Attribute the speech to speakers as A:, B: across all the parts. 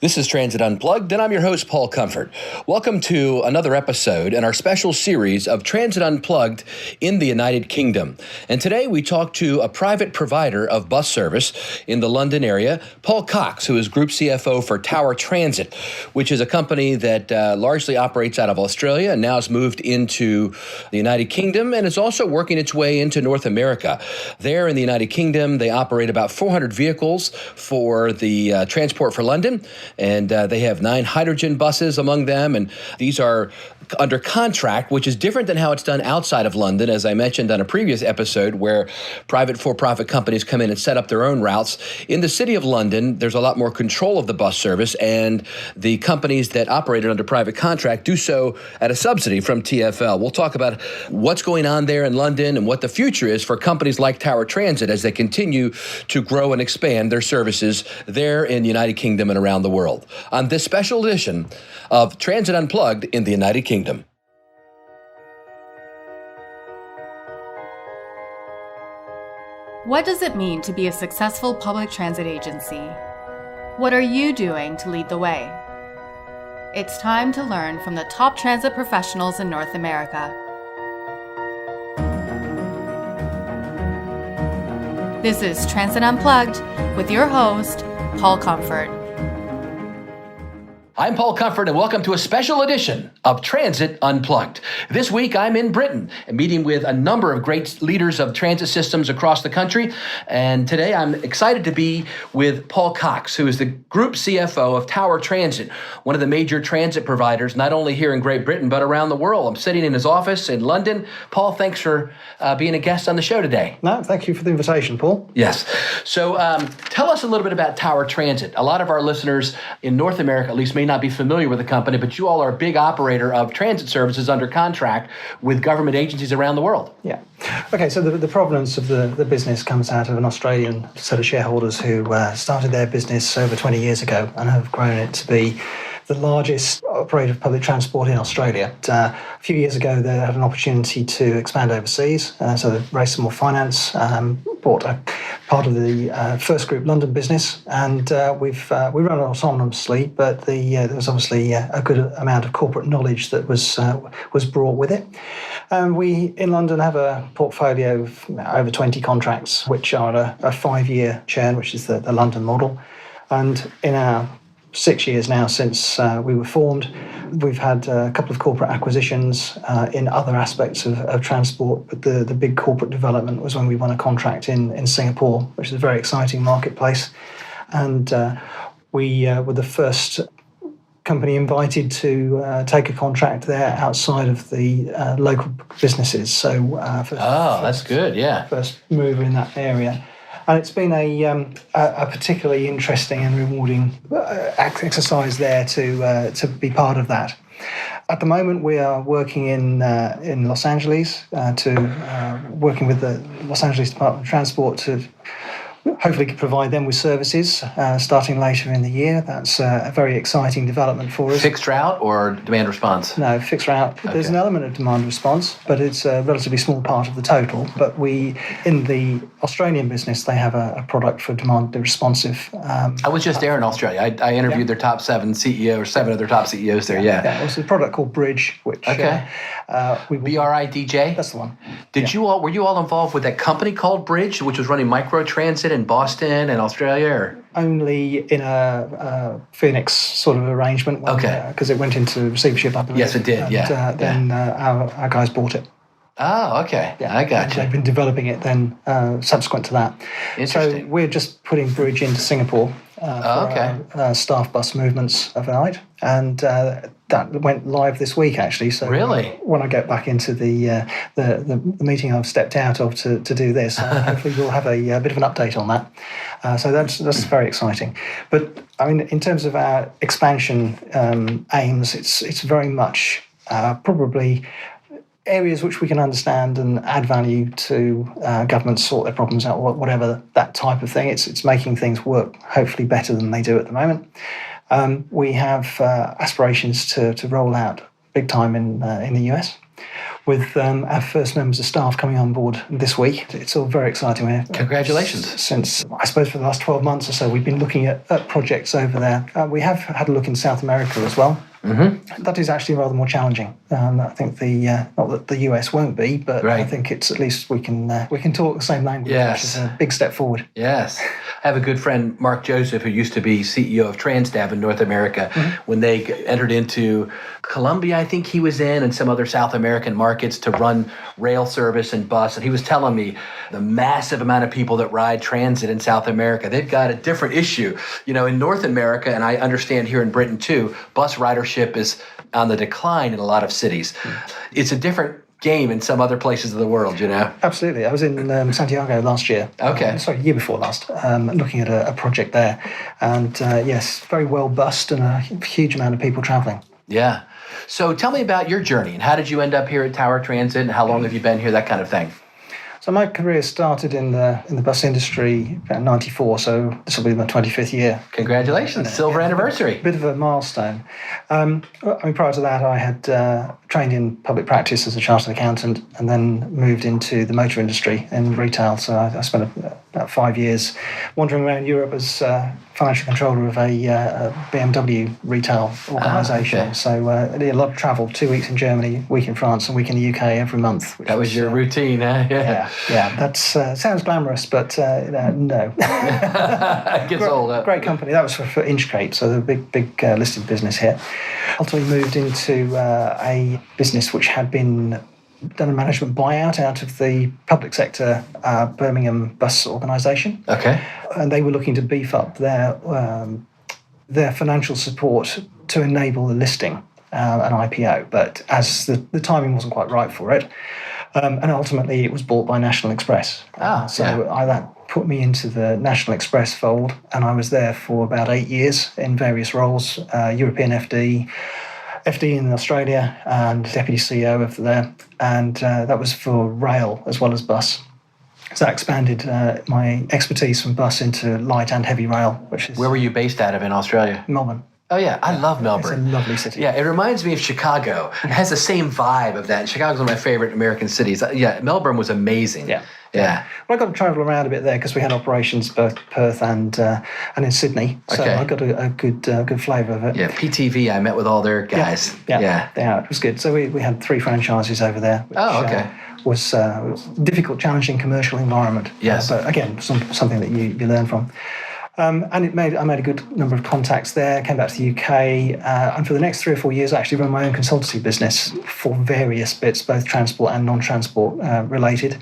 A: This is Transit Unplugged, and I'm your host, Paul Comfort. Welcome to another episode in our special series of Transit Unplugged in the United Kingdom. And today we talk to a private provider of bus service in the London area, Paul Cox, who is Group CFO for Tower Transit, which is a company that largely operates out of Australia and now has moved into the United Kingdom and is also working its way into North America. There in the United Kingdom, they operate about 400 vehicles for the Transport for London. And they have 9 hydrogen buses among them, and these are under contract, which is different than how it's done outside of London, as I mentioned on a previous episode, where private for-profit companies come in and set up their own routes. In the city of London, there's a lot more control of the bus service, and the companies that operate it under private contract do so at a subsidy from TfL. We'll talk about what's going on there in London and what the future is for companies like Tower Transit as they continue to grow and expand their services there in the United Kingdom and around the world. On this special edition of Transit Unplugged in the United Kingdom.
B: What does it mean to be a successful public transit agency? What are you doing to lead the way? It's time to learn from the top transit professionals in North America. This is Transit Unplugged with your host, Paul Comfort.
A: I'm Paul Comfort, and welcome to a special edition of Transit Unplugged. This week, I'm in Britain, meeting with a number of great leaders of transit systems across the country. And today, I'm excited to be with Paul Cox, who is the Group CFO of Tower Transit, one of the major transit providers, not only here in Great Britain, but around the world. I'm sitting in his office in London. Paul, thanks for being a guest on the show today.
C: No, thank you for the invitation, Paul.
A: Yes. So tell us a little bit about Tower Transit. A lot of our listeners in North America, at least, may not be familiar with the company, but you all are a big operator of transit services under contract with government agencies around the world.
C: Yeah. Okay, so the provenance of the business comes out of an Australian set of shareholders who started their business over 20 years ago and have grown it to be the largest operator of public transport in Australia. A few years ago, they had an opportunity to expand overseas, so they raised some more finance, bought a part of the FirstGroup London business, and we run it autonomously, but there was obviously a good amount of corporate knowledge that was brought with it. And we, in London, have a portfolio of over 20 contracts, which are a 5-year churn, which is the London model. And in our 6 years now since we were formed, we've had a couple of corporate acquisitions in other aspects of transport, but the big corporate development was when we won a contract in Singapore, which is a very exciting marketplace. And we were the first company invited to take a contract there outside of the local businesses. So
A: that's good, yeah.
C: First mover in that area. And it's been a particularly interesting and rewarding exercise there to be part of that. At the moment, we are working in Los Angeles, working with the Los Angeles Department of Transport to hopefully provide them with services starting later in the year. That's a very exciting development for us.
A: Fixed route or demand response?
C: No, fixed route. Okay. There's an element of demand response, but it's a relatively small part of the total. But in the Australian business, they have a product for demand responsive.
A: I was just there in Australia. I interviewed their top 7 CEOs, or 7 of their top CEOs there, yeah.
C: It's a product called Bridge, which...
A: Okay. BRIDJ?
C: That's the one.
A: Were you all involved with that company called Bridge, which was running micro transit in Boston and Australia? Or?
C: Only in a Phoenix sort of arrangement. Because it went into receivership, I believe.
A: Yes, it did,
C: and, then our guys bought it.
A: Oh, okay. Yeah, I got you.
C: They've been developing it then subsequent to that.
A: Interesting.
C: So we're just putting Bridge into Singapore for our staff bus movements overnight. And that went live this week, actually. So
A: really?
C: When I get back into the meeting I've stepped out of to do this, hopefully we'll have a bit of an update on that. So that's very exciting. But I mean, in terms of our expansion aims, it's very much probably areas which we can understand and add value to governments, sort their problems out, whatever that type of thing. It's making things work hopefully better than they do at the moment. We have aspirations to roll out big time in the US. with our first members of staff coming on board this week. It's all very exciting.
A: Congratulations.
C: Since, I suppose, for the last 12 months or so, we've been looking at projects over there. We have had a look in South America as well. Mm-hmm. That is actually rather more challenging. I think not that the US won't be, but I think it's at least we can talk the same language, which is a big step forward.
A: Yes. I have a good friend, Mark Joseph, who used to be CEO of Transdev in North America. When they entered into Colombia, I think he was in, and some other South American markets to run rail service and bus. And he was telling me the massive amount of people that ride transit in South America. They've got a different issue. In North America, and I understand here in Britain too, bus ridership is on the decline in a lot of cities. It's a different game in some other places of the world,
C: Absolutely. I was in Santiago last year.
A: Okay.
C: Year before last, looking at a project there. And yes, very well bused and a huge amount of people traveling.
A: Yeah. So tell me about your journey and how did you end up here at Tower Transit and how long have you been here, that kind of thing?
C: So my career started in the bus industry in '94, so this will be my 25th year.
A: Congratulations, silver anniversary.
C: Bit of a milestone. Prior to that, I had trained in public practice as a chartered accountant and then moved into the motor industry in retail. So I spent about 5 years wandering around Europe as financial controller of a BMW retail organisation.
A: Okay.
C: So I did a lot of travel, 2 weeks in Germany, a week in France, and a week in the UK every month.
A: That was your routine, huh?
C: Yeah. That sounds glamorous, but no.
A: It gets old.
C: Great company. That was for Inchcape, so the big listed business here. Ultimately moved into a business which had been done a management buyout out of the public sector Birmingham bus organisation. Okay. And they were looking to beef up their financial support to enable the listing, an IPO. But as the timing wasn't quite right for it, and ultimately it was bought by National Express. That put me into the National Express fold, and I was there for about 8 years in various roles, European FD in Australia, and Deputy CEO over there, and that was for rail as well as bus. So that expanded my expertise from bus into light and heavy rail.
A: Where were you based out of in Australia?
C: Melbourne.
A: Oh, yeah. I love Melbourne.
C: It's a lovely city.
A: Yeah, it reminds me of Chicago. It has the same vibe of that. Chicago's one of my favorite American cities. Yeah, Melbourne was amazing.
C: Yeah. Well, I got to travel around a bit there because we had operations both Perth and in Sydney. So I got a good flavour of it.
A: Yeah, PTV, I met with all their guys.
C: Yeah, it was good. So we had 3 franchises over there. Which, was a difficult, challenging commercial environment.
A: Yes.
C: But again, something that you learn from. And I made a good number of contacts there, came back to the UK, and for the next 3 or 4 years I actually ran my own consultancy business for various bits, both transport and non-transport related.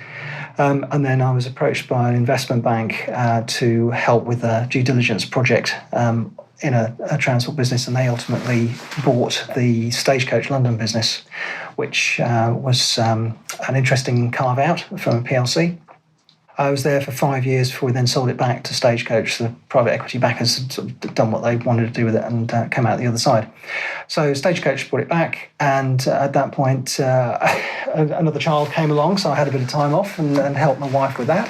C: And then I was approached by an investment bank to help with a due diligence project in a transport business, and they ultimately bought the Stagecoach London business, which was an interesting carve-out from a PLC. I was there for 5 years before we then sold it back to Stagecoach. The private equity backers had sort of done what they wanted to do with it and came out the other side. So Stagecoach brought it back, and at that point another child came along, so I had a bit of time off and helped my wife with that.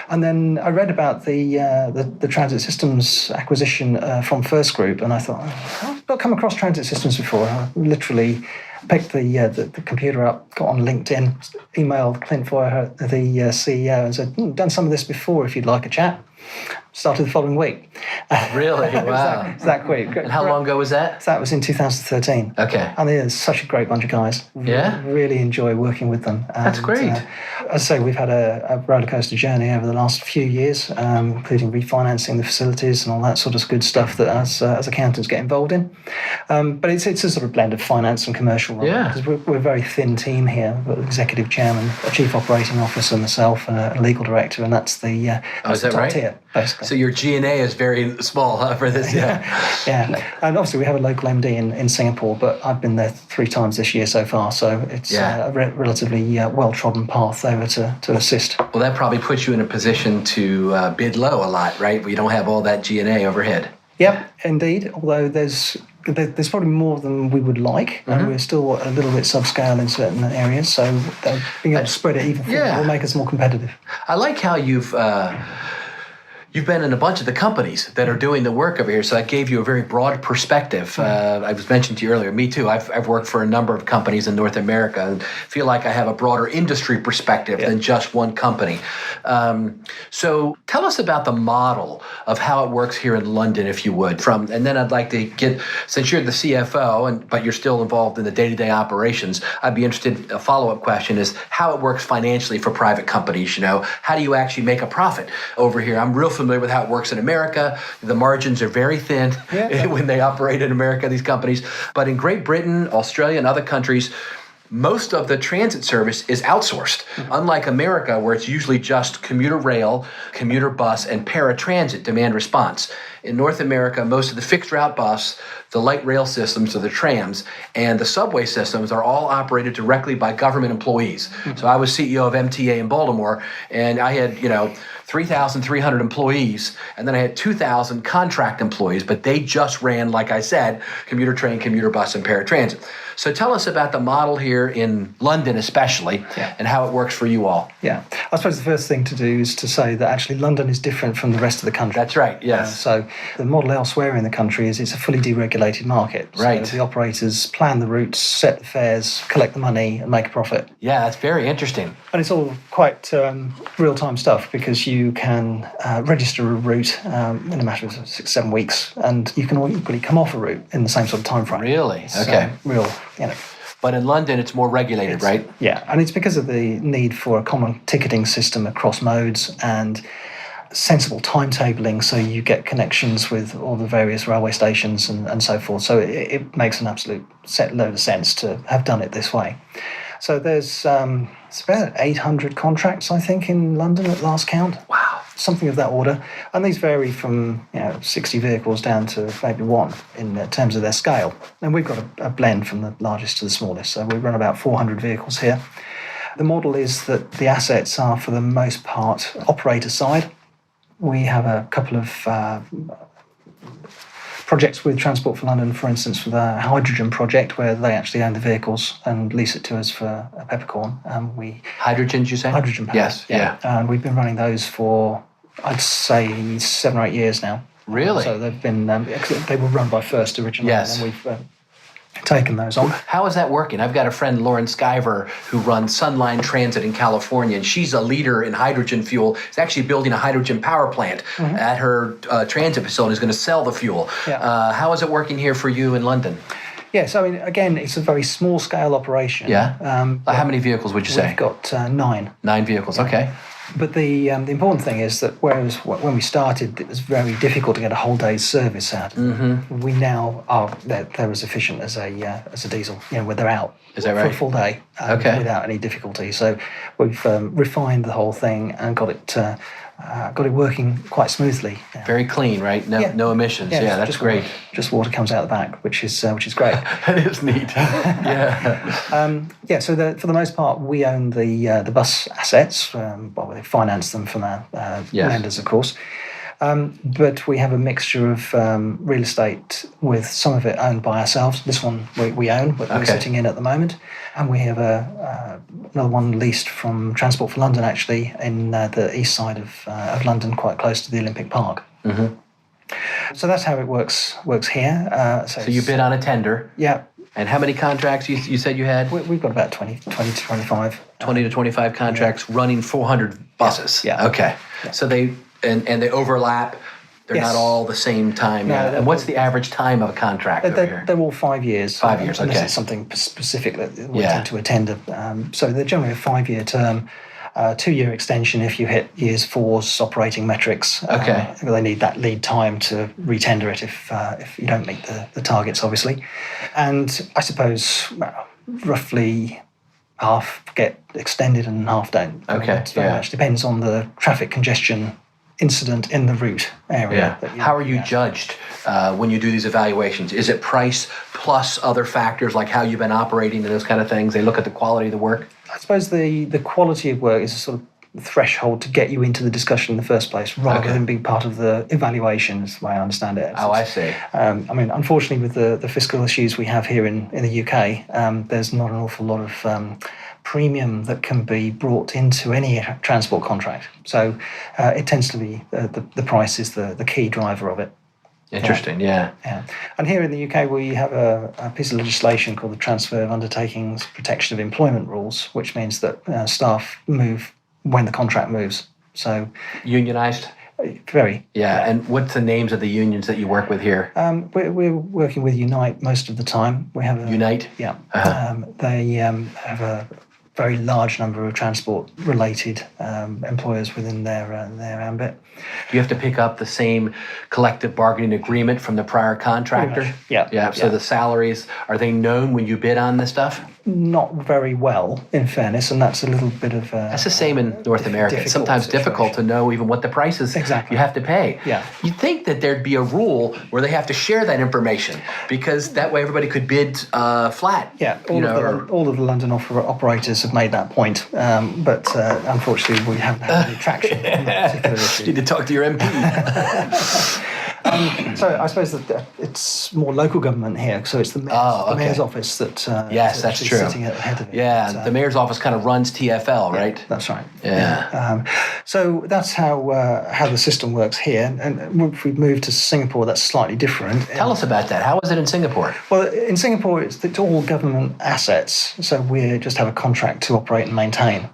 C: And then I read about the Transit Systems acquisition from First Group, and I thought, I've not come across Transit Systems before. I literally picked the computer up, got on LinkedIn, emailed Clint Foyer, the CEO, and said, done some of this before if you'd like a chat. Started the following week.
A: Really? Wow.
C: It's that quick.
A: And how long ago was that?
C: That was in 2013.
A: Okay.
C: And they're such a great bunch of guys.
A: Yeah?
C: Really enjoy working with them.
A: That's great.
C: As I say, we've had a roller coaster journey over the last few years, including refinancing the facilities and all that sort of good stuff that as accountants get involved in. But it's a sort of blend of finance and commercial role.
A: Yeah.
C: Because we're a very thin team here. We've got an executive chairman, a chief operating officer, myself, and a legal director, and that's the
A: is that
C: top
A: right?
C: tier, basically.
A: So your G&A is very small, huh, for this? Yeah.
C: And obviously we have a local MD in Singapore, but I've been there 3 times this year so far, so it's a relatively well-trodden path over to assist.
A: Well, that probably puts you in a position to bid low a lot, right? We don't have all that G&A overhead.
C: Yep, indeed, although there's probably more than we would like, and we're still a little bit subscale in certain areas, so being able to spread it even further will make us more competitive.
A: I like how you've You've been in a bunch of the companies that are doing the work over here, so that gave you a very broad perspective. I was mentioned to you earlier, me too. I've worked for a number of companies in North America and feel like I have a broader industry perspective than just one company. So tell us about the model of how it works here in London, if you would. And then I'd like to get, since you're the CFO, but you're still involved in the day-to-day operations, I'd be interested, a follow-up question is how it works financially for private companies. How do you actually make a profit over here? I'm real familiar with how it works in America. The margins are very thin when they operate in America, these companies. But in Great Britain, Australia, and other countries, most of the transit service is outsourced. Unlike America, where it's usually just commuter rail, commuter bus, and paratransit demand response. In North America, most of the fixed route bus, the light rail systems, or the trams, and the subway systems are all operated directly by government employees. So I was CEO of MTA in Baltimore, and I had, 3,300 employees, and then I had 2,000 contract employees, but they just ran, like I said, commuter train, commuter bus, and paratransit. So tell us about the model here in London especially, and how it works for you all.
C: Yeah, I suppose the first thing to do is to say that actually London is different from the rest of the country.
A: That's right, yes.
C: So the model elsewhere in the country is it's a fully deregulated market.
A: Right.
C: So the operators plan the routes, set the fares, collect the money, and make a profit.
A: Yeah, that's very interesting.
C: And it's all quite real-time stuff because you can register a route in a matter of 6-7 weeks, and you can equally come off a route in the same sort of time frame.
A: Really?
C: So,
A: Okay.
C: But
A: in London, it's more regulated, right?
C: Yeah, and it's because of the need for a common ticketing system across modes and sensible timetabling, so you get connections with all the various railway stations and so forth. So it makes an absolute load of sense to have done it this way. So there's it's about 800 contracts, I think, in London at last count.
A: Wow.
C: Something of that order. And these vary from 60 vehicles down to maybe one in terms of their scale. And we've got a blend from the largest to the smallest. So we run about 400 vehicles here. The model is that the assets are, for the most part, operator side. We have a couple of projects with Transport for London, for instance, with a hydrogen project where they actually own the vehicles and lease it to us for a peppercorn.
A: Hydrogen, did you say?
C: Hydrogen power.
A: Yes, yeah.
C: And we've been running those for, I'd say, 7 or 8 years now.
A: Really?
C: So they've been, they were run by First originally,
A: yes.
C: And we've taken those on.
A: How is that working? I've got a friend, Lauren Skyver, who runs Sunline Transit in California, and she's a leader in hydrogen fuel. She's actually building a hydrogen power plant at her transit facility. Is going to sell the fuel.
C: Yeah.
A: How is it working here for you in London?
C: Yes, I mean, again, it's a very small-scale operation.
A: Yeah? How many vehicles would you say?
C: We've got 9.
A: 9 vehicles, okay.
C: But the important thing is that whereas when we started, it was very difficult to get a whole day's service out. Mm-hmm. We now are they're as efficient as a diesel. Where they're out
A: for a
C: full day without any difficulty. So we've refined the whole thing and got it working quite smoothly.
A: Very clean, right? No emissions. Yeah, that's great.
C: Just water comes out the back, which is great.
A: That is neat. Yeah.
C: So for the most part, we own the bus assets. We finance them from our lenders, of course. But we have a mixture of real estate, with some of it owned by ourselves. This one we own, but we're sitting in at the moment. And we have another one leased from Transport for London, actually, in the east side of London, quite close to the Olympic Park. Mm-hmm. So that's how it works here.
A: So you bid on a tender.
C: Yeah. And
A: how many contracts you said you had?
C: We've got about 20 to 25.
A: 20 to 25 contracts running 400 buses.
C: Yeah.
A: Okay. Yeah. So they overlap. They're not all the same time.
C: No,
A: and what's the average time of a contract over here?
C: They're all 5 years.
A: 5 years, okay.
C: Unless it's something specific that we tend to attend. So they're generally a 5-year term. 2-year extension if you hit years 4's operating metrics.
A: Okay.
C: They need that lead time to retender it if you don't meet the targets, obviously. And I suppose roughly half get extended and half don't.
A: Okay.
C: It very much depends on the traffic congestion incident in the route area.
A: Yeah. How are you judged when you do these evaluations? Is it price plus other factors like how you've been operating and those kind of things? They look at the quality of the work?
C: I suppose the quality of work is sort of threshold to get you into the discussion in the first place, rather
A: Okay.
C: than being part of the evaluation, is the way I understand it.
A: Oh, I see.
C: I mean, unfortunately, with the fiscal issues we have here in the UK, there's not an awful lot of premium that can be brought into any transport contract. So it tends to be the price is the key driver of it.
A: Interesting, yeah.
C: Yeah. And here in the UK, we have a piece of legislation called the Transfer of Undertakings Protection of Employment Rules, which means that staff move when the contract moves. So
A: Unionized?
C: very.
A: Yeah, and what's the names of the unions that you work with here?
C: We're working with Unite most of the time. We have
A: Unite?
C: Yeah.
A: Uh-huh.
C: They have a very large number of transport-related employers within their ambit.
A: Do you have to pick up the same collective bargaining agreement from the prior contractor?
C: much, yeah.
A: Yeah, so
C: Yeah.
A: the salaries, are they known when you bid on this stuff?
C: Not very well, in fairness, and that's a little bit of
A: That's the same in North America. It's sometimes difficult to know even what the prices
C: Exactly.
A: you have to pay.
C: Yeah.
A: You'd think that there'd be a rule where they have to share that information because that way everybody could bid flat.
C: Yeah, all of the London operators have made that point, but unfortunately we haven't had any traction on that particular issue.
A: Need to talk to your MP.
C: So I suppose that it's more local government here, so it's the mayor's office that
A: Yes,
C: is
A: that's
C: actually
A: true.
C: sitting at the head of it.
A: Yeah,
C: But,
A: the mayor's office kind of runs TfL, right?
C: That's right.
A: Yeah.
C: So that's how the system works here. And if we move to Singapore, that's slightly different.
A: Tell us about that. How is it in Singapore?
C: Well, in Singapore, it's all government assets, so we just have a contract to operate and maintain.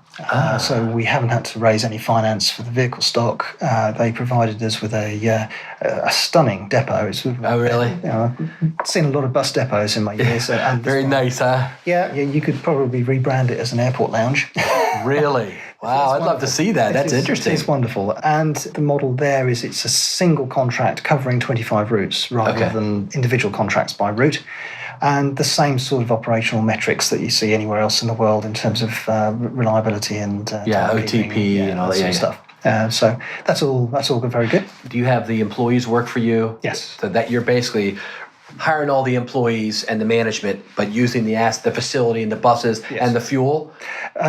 C: So we haven't had to raise any finance for the vehicle stock. They provided us with a stunning depot.
A: Oh, really?
C: I've seen a lot of bus depots in my years. And this
A: Very
C: one-
A: nice, huh?
C: Yeah, you could probably rebrand it as an airport lounge.
A: Really? Wow, I'd love to see that. That's interesting.
C: It's wonderful. And the model there is it's a single contract covering 25 routes rather than individual contracts by route. And the same sort of operational metrics that you see anywhere else in the world in terms of reliability and timekeeping,
A: OTP and all that
C: sort of stuff. So that's all very good.
A: Do you have the employees work for you?
C: Yes.
A: So that you're basically hiring all the employees and the management, but using the facility and the buses and the fuel?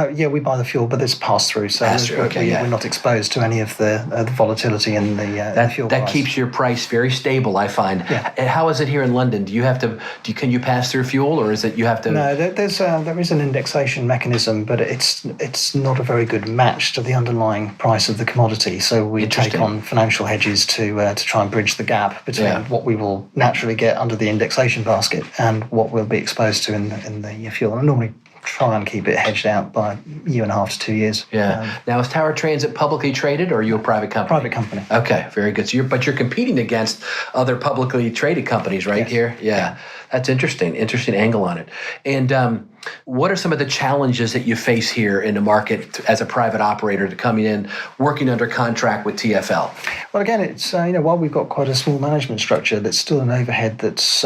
C: We buy the fuel, but it's passed through, so
A: Pass-through,
C: we're not exposed to any of the volatility in the fuel
A: That
C: price.
A: keeps your price very stable, I find.
C: Yeah.
A: And how is it here in London? Do you have to? Can you pass through fuel, or is it you have to?
C: No, there is an indexation mechanism, but it's not a very good match to the underlying price of the commodity. So we take on financial hedges to try and bridge the gap between what we will naturally get under the indexation basket and what we'll be exposed to in the fuel. And I normally try and keep it hedged out by a year and a half to 2 years.
A: Yeah. Now, is Tower Transit publicly traded, or are you a private company?
C: Private company.
A: Okay, very good. So you're competing against other publicly traded companies, right?
C: Yes.
A: Here. Yeah. That's interesting. Interesting angle on it. And what are some of the challenges that you face here in the market as a private operator to coming in, working under contract with TfL?
C: Well, again, it's while we've got quite a small management structure, there's still an overhead that's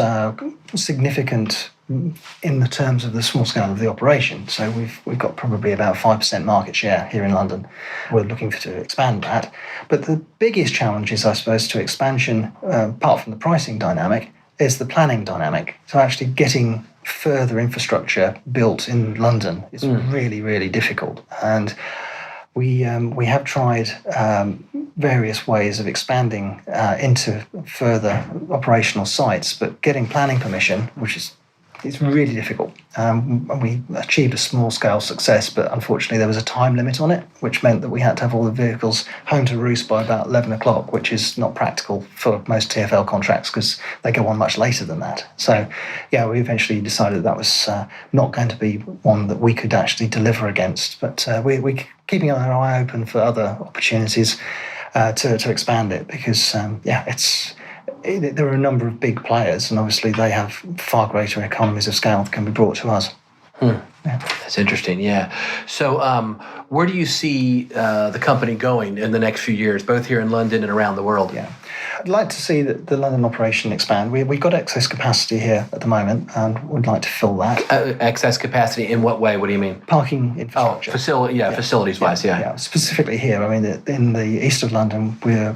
C: significant in the terms of the small scale of the operation. So we've got probably about 5% market share here in London. We're looking to expand that. But the biggest challenge is, I suppose, to expansion, apart from the pricing dynamic, is the planning dynamic. So actually getting further infrastructure built in London is really, really difficult. And we have tried various ways of expanding into further operational sites, but getting planning permission, which is it's really difficult. We achieved a small-scale success, but unfortunately there was a time limit on it, which meant that we had to have all the vehicles home to roost by about 11 o'clock, which is not practical for most TfL contracts because they go on much later than that. So, we eventually decided that was not going to be one that we could actually deliver against. But we're keeping our eye open for other opportunities to expand it because, there are a number of big players, and obviously they have far greater economies of scale that can be brought to us.
A: Yeah. That's interesting, yeah. So where do you see the company going in the next few years, both here in London and around the world?
C: Yeah. I'd like to see the London operation expand. We've got excess capacity here at the moment and would like to fill that.
A: Excess capacity in what way? What do you mean?
C: Parking infrastructure.
A: Facilities-wise, yeah.
C: Specifically here, I mean, in the east of London, we're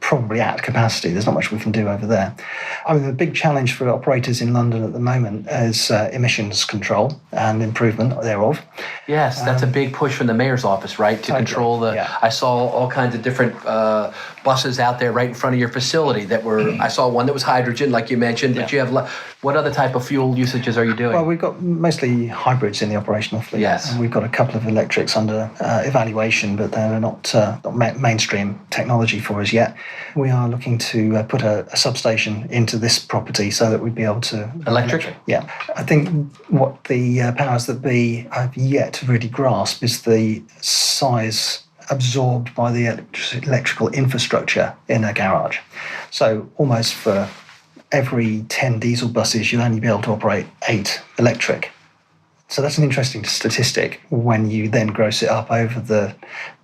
C: probably at capacity. There's not much we can do over there. I mean, the big challenge for operators in London at the moment is emissions control and improvement thereof.
A: Yes, that's a big push from the mayor's office, right? To control the.
C: Yeah.
A: I saw all kinds of different buses out there right in front of your facility that were. I saw one that was hydrogen, like you mentioned. But you have what other type of fuel usages are you doing?
C: Well, we've got mostly hybrids in the operational fleet.
A: Yes.
C: And we've got a couple of electrics under evaluation, but they're not mainstream technology for us yet. We are looking to put a substation into this property so that we'd be able to...
A: Electric?
C: Yeah. I think what the powers that be have yet to really grasp is the size absorbed by the electrical infrastructure in a garage. So almost for every 10 diesel buses, you'll only be able to operate 8 electric. So that's an interesting statistic when you then gross it up over the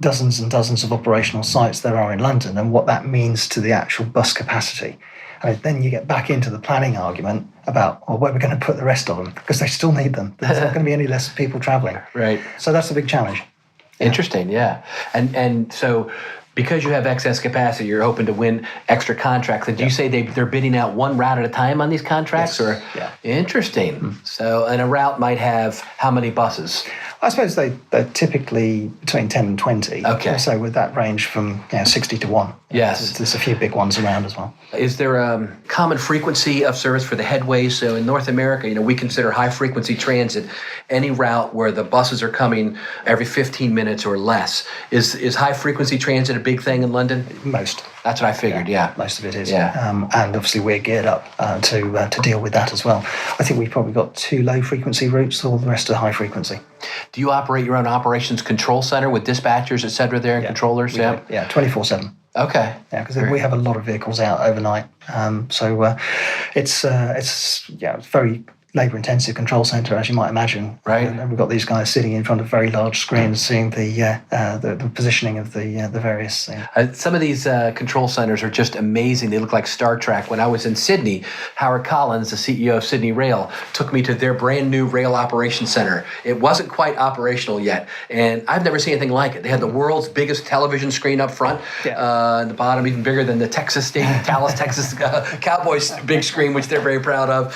C: dozens and dozens of operational sites there are in London and what that means to the actual bus capacity. And then you get back into the planning argument about where we're going to put the rest of them, because they still need them. There's not going to be any less people travelling.
A: Right.
C: So that's a big challenge.
A: Interesting, yeah. And so because you have excess capacity, you're hoping to win extra contracts. And do you say they're bidding out one route at a time on these contracts?
C: Yes.
A: Or
C: Yeah.
A: Interesting. So, and a route might have how many buses?
C: I suppose they're typically between 10 and 20.
A: Okay.
C: So with that range from 60 to 1.
A: Yes.
C: There's a few big ones around as well.
A: Is there a common frequency of service for the headways? So in North America, we consider high frequency transit any route where the buses are coming every 15 minutes or less. Is high frequency transit a big thing in London?
C: Most.
A: That's what I figured, yeah.
C: Most of it is.
A: Yeah.
C: And obviously we're geared up to deal with that as well. I think we've probably got 2 low frequency routes, all the rest are high frequency.
A: Do you operate your own operations control center with dispatchers, et cetera, there, and controllers?
C: Yeah, 24/7.
A: Okay.
C: Yeah, because we have a lot of vehicles out overnight. So it's very labour-intensive control centre, as you might imagine.
A: Right.
C: And we've got these guys sitting in front of very large screens, seeing the positioning of the various things.
A: Some of these control centers are just amazing. They look like Star Trek. When I was in Sydney, Howard Collins, the CEO of Sydney Rail, took me to their brand new rail operations center. It wasn't quite operational yet, and I've never seen anything like it. They had the world's biggest television screen up front, at the bottom, even bigger than the Texas State, Dallas, Texas Cowboys big screen, which they're very proud of.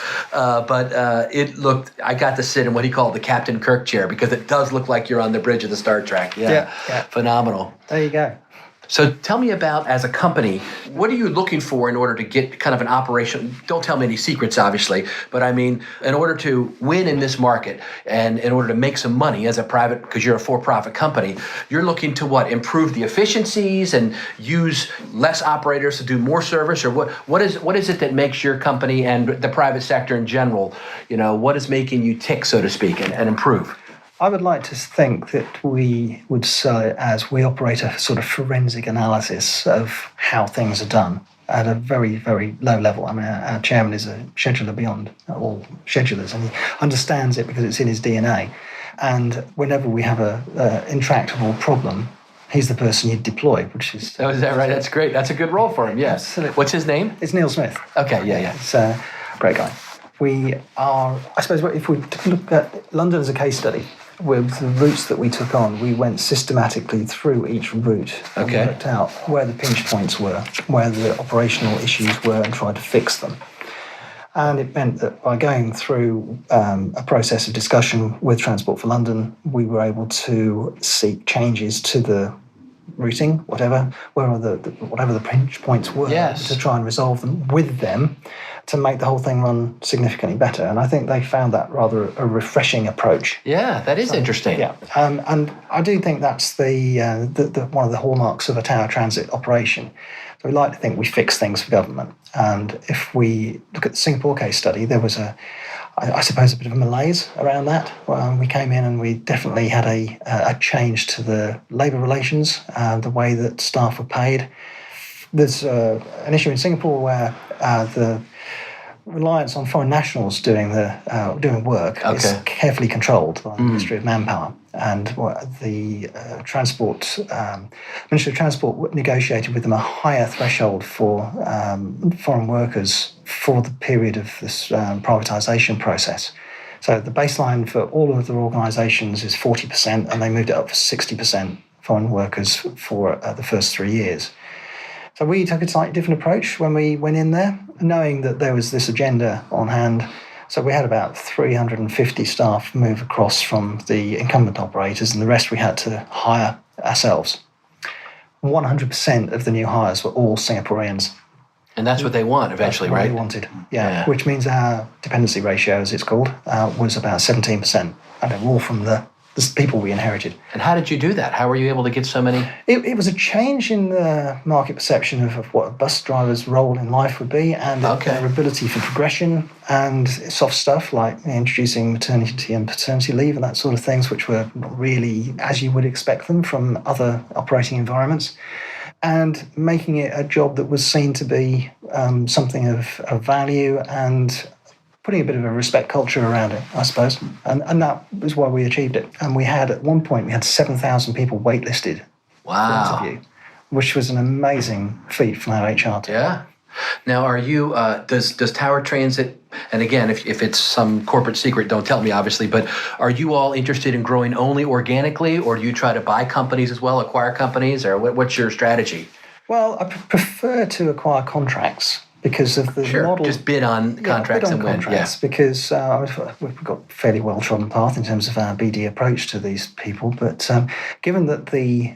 A: But it looked, I got to sit in what he called the Captain Kirk chair, because it does look like you're on the bridge of the Star Trek. Yeah. Phenomenal.
C: There you go.
A: So tell me about, as a company, what are you looking for in order to get kind of an operation? Don't tell me any secrets, obviously, but I mean, in order to win in this market and in order to make some money as a private, because you're a for-profit company, you're looking to what? Improve the efficiencies and use less operators to do more service? Or what is it that makes your company and the private sector in general, what is making you tick, so to speak, and improve?
C: I would like to think that we would sell it as we operate a sort of forensic analysis of how things are done at a very, very low level. I mean, our chairman is a scheduler beyond all schedulers, and he understands it because it's in his DNA. And whenever we have a intractable problem, he's the person you deploy, which is...
A: Oh, is that right? That's great. That's a good role for him, yes.
C: Absolutely.
A: What's his name?
C: It's Neil Smith.
A: Okay, yeah.
C: He's a great guy. We are, I suppose, if we look at London as a case study, with the routes that we took on, we went systematically through each route and worked out where the pinch points were, where the operational issues were, and tried to fix them. And it meant that by going through a process of discussion with Transport for London, we were able to seek changes to the routing, whatever the pinch points were, to try and resolve them with them, to make the whole thing run significantly better. And I think they found that rather a refreshing approach.
A: Yeah, that is interesting.
C: Yeah, and I do think that's the one of the hallmarks of a Tower Transit operation. So we like to think we fix things for government. And if we look at the Singapore case study, there was I suppose a bit of a malaise around that. We came in and we definitely had a change to the labour relations, the way that staff were paid. There's an issue in Singapore where the reliance on foreign nationals doing work is carefully controlled by the Ministry of Manpower, and the Ministry of Transport negotiated with them a higher threshold for foreign workers for the period of this privatisation process. So the baseline for all of their organisations is 40%, and they moved it up for 60% foreign workers for the first 3 years. So we took a slightly different approach when we went in there, knowing that there was this agenda on hand. So we had about 350 staff move across from the incumbent operators, and the rest we had to hire ourselves. 100% of the new hires were all Singaporeans.
A: And that's what they want eventually,
C: That's what
A: right?
C: they wanted, yeah. Which means our dependency ratio, as it's called, was about 17%. And they were all from the people we inherited.
A: And how did you do that? How were you able to get so many?
C: It was a change in the market perception of what a bus driver's role in life would be, and their ability for progression and soft stuff like introducing maternity and paternity leave and that sort of things, which were not really as you would expect them from other operating environments, and making it a job that was seen to be something of value and putting a bit of a respect culture around it, I suppose. And that was why we achieved it. And we had, at one point, we had 7,000 people waitlisted for interview, which was an amazing feat from our HR team.
A: Yeah. Now, are you, does Tower Transit, and again, if it's some corporate secret, don't tell me, obviously, but are you all interested in growing only organically, or do you try to buy companies as well, acquire companies, or what's your strategy?
C: Well, I prefer to acquire contracts because of the model.
A: Just bid on contracts and win.
C: Because we've got a fairly well-trodden path in terms of our BD approach to these people. But given that the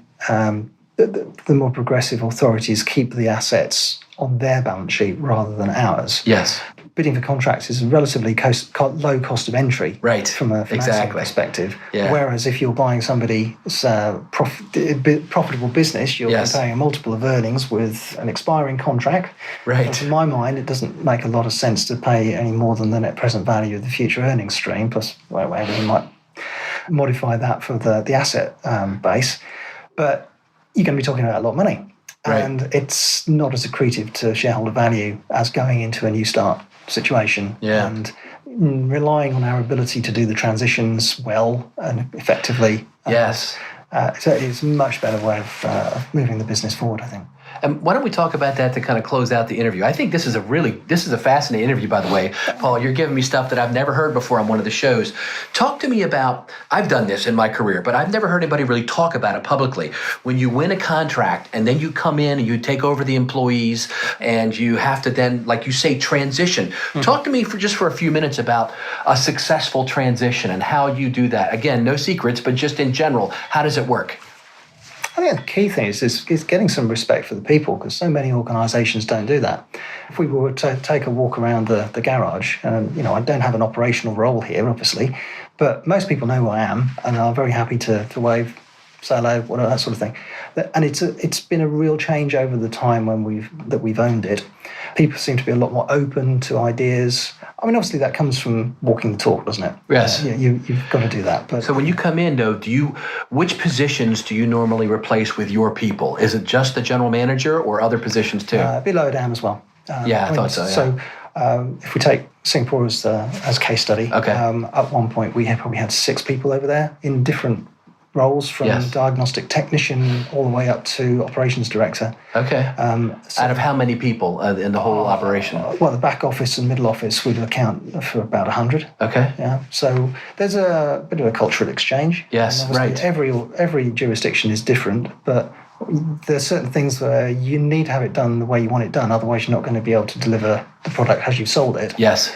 C: more progressive authorities keep the assets on their balance sheet rather than ours, bidding for contracts is a relatively low cost of entry from a financial perspective. Yeah. Whereas if you're buying somebody's profitable business, you're paying a multiple of earnings with an expiring contract.
A: Right.
C: And to my mind, it doesn't make a lot of sense to pay any more than the net present value of the future earnings stream, plus whatever you might modify that for the asset base. But you're going to be talking about a lot of money. Right. And it's not as accretive to shareholder value as going into a new start situation. Yeah. And relying on our ability to do the transitions well and effectively. So it's a much better way of moving the business forward, I think.
A: And why don't we talk about that to kind of close out the interview? I think this is a fascinating interview, by the way. Paul, you're giving me stuff that I've never heard before on one of the shows. Talk to me about, I've done this in my career, but I've never heard anybody really talk about it publicly. When you win a contract and then you come in and you take over the employees and you have to then, like you say, transition. Mm-hmm. Talk to me for a few minutes about a successful transition and how you do that. Again, no secrets, but just in general, how does it work?
C: I think the key thing is getting some respect for the people, because so many organisations don't do that. If we were to take a walk around the garage, and I don't have an operational role here, obviously, but most people know who I am and are very happy to wave, say hello, whatever, that sort of thing. And it's been a real change over the time that we've owned it. People seem to be a lot more open to ideas. I mean, obviously that comes from walking the talk, doesn't it?
A: Yes.
C: You've got to do that. But
A: so when you come in, though, which positions do you normally replace with your people? Is it just the general manager or other positions too?
C: A bit lower down as well.
A: I thought so. Yeah.
C: So if we take Singapore as case study, at one point we probably had 6 people over there in different roles, from diagnostic technician all the way up to operations director. Okay.
A: Out of how many people in the whole operation?
C: Well, the back office and middle office would account for about 100.
A: Okay.
C: Yeah. So there's a bit of a cultural exchange.
A: Yes, right.
C: Every jurisdiction is different, but there's certain things where you need to have it done the way you want it done, otherwise you're not going to be able to deliver the product as you've sold it.
A: Yes.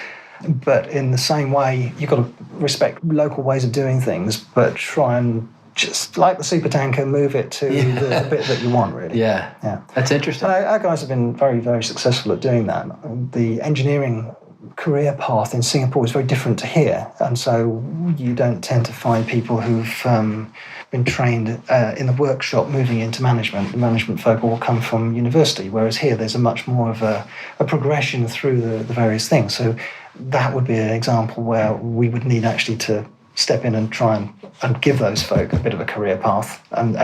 C: But in the same way, you've got to respect local ways of doing things, but try and just like the supertanker, move it to the bit that you want, really.
A: Yeah. That's interesting.
C: And our guys have been very, very successful at doing that. The engineering career path in Singapore is very different to here, and so you don't tend to find people who've been trained in the workshop moving into management. The management folk all come from university, whereas here there's a much more of a progression through the various things. So that would be an example where we would need actually to step in and try and give those folk a bit of a career path, and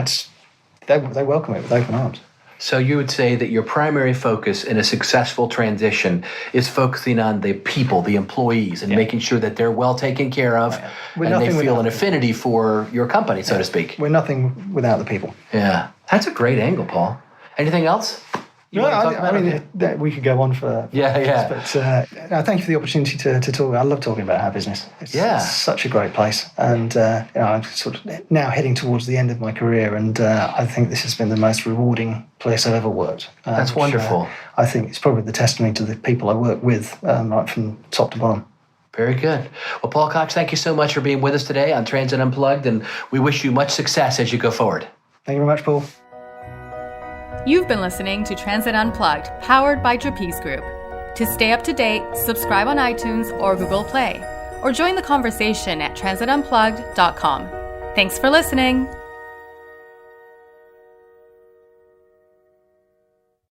C: they welcome it with open arms.
A: So you would say that your primary focus in a successful transition is focusing on the people, the employees, and making sure that they're well taken care of, and they feel an affinity for your company, so to speak.
C: We're nothing without the people.
A: Yeah. That's a great angle, Paul. Anything else? you want to talk about?
C: We could go on for
A: yeah.
C: But no, thank you for the opportunity to talk. I love talking about our business. It's such a great place, and I'm sort of now heading towards the end of my career, and I think this has been the most rewarding place I've ever worked.
A: That's wonderful.
C: I think it's probably the testimony to the people I work with, right from top to bottom.
A: Very good. Well, Paul Cox, thank you so much for being with us today on Transit Unplugged, and we wish you much success as you go forward.
C: Thank you very much, Paul.
B: You've been listening to Transit Unplugged, powered by Trapeze Group. To stay up to date, subscribe on iTunes or Google Play, or join the conversation at transitunplugged.com. Thanks for listening.